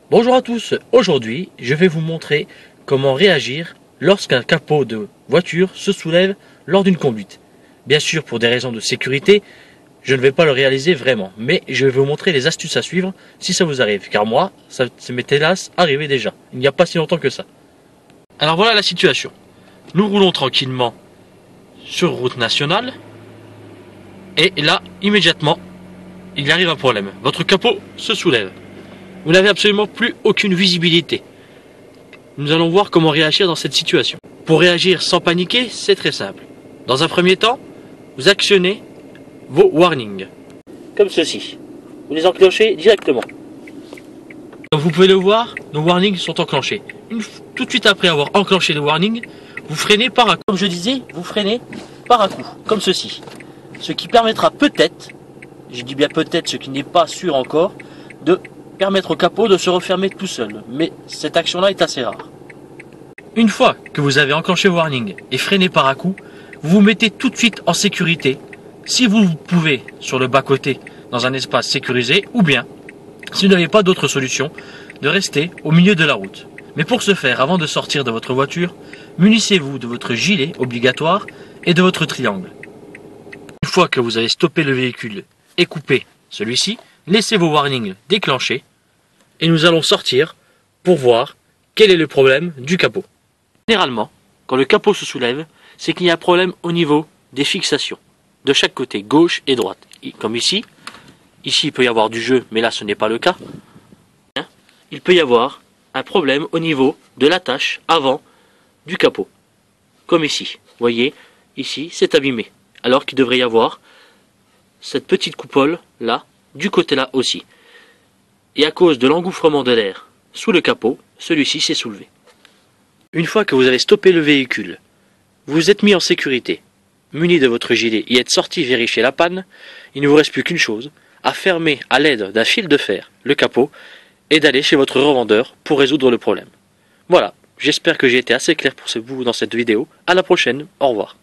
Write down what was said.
Bonjour à tous, aujourd'hui je vais vous montrer comment réagir lorsqu'un capot de voiture se soulève lors d'une conduite. Bien sûr pour des raisons de sécurité, je ne vais pas le réaliser vraiment, mais je vais vous montrer les astuces à suivre si ça vous arrive, car moi, ça m'est hélas arrivé déjà, il n'y a pas si longtemps que ça. Alors voilà la situation, nous roulons tranquillement sur route nationale, et là, immédiatement, il arrive un problème, votre capot se soulève. Vous n'avez absolument plus aucune visibilité. Nous allons voir comment réagir dans cette situation. Pour réagir sans paniquer, c'est très simple. Dans un premier temps, vous actionnez vos warnings. Comme ceci. Vous les enclenchez directement. Comme vous pouvez le voir, nos warnings sont enclenchés. Tout de suite après avoir enclenché le warning, vous freinez par à coup. Comme je disais, vous freinez par à coup, comme ceci. Ce qui permettra peut-être, je dis bien peut-être, ce qui n'est pas sûr encore, de permettre au capot de se refermer tout seul, mais cette action-là est assez rare. Une fois que vous avez enclenché warning et freiné par à coup, vous vous mettez tout de suite en sécurité, si vous pouvez, sur le bas-côté, dans un espace sécurisé, ou bien, si vous n'avez pas d'autre solution, de rester au milieu de la route. Mais pour ce faire, avant de sortir de votre voiture, munissez-vous de votre gilet obligatoire et de votre triangle. Une fois que vous avez stoppé le véhicule et coupé celui-ci, laissez vos warnings déclenchés et nous allons sortir pour voir quel est le problème du capot. Généralement, quand le capot se soulève, c'est qu'il y a un problème au niveau des fixations, de chaque côté, gauche et droite. Comme ici, il peut y avoir du jeu, mais là ce n'est pas le cas. Il peut y avoir un problème au niveau de l'attache avant du capot, comme ici. Vous voyez, ici c'est abîmé, alors qu'il devrait y avoir cette petite coupole là, du côté là aussi. Et à cause de l'engouffrement de l'air sous le capot, celui-ci s'est soulevé. Une fois que vous avez stoppé le véhicule, vous vous êtes mis en sécurité, muni de votre gilet et êtes sorti vérifier la panne, il ne vous reste plus qu'une chose, à fermer à l'aide d'un fil de fer le capot et d'aller chez votre revendeur pour résoudre le problème. Voilà, j'espère que j'ai été assez clair pour vous dans cette vidéo. À la prochaine, au revoir.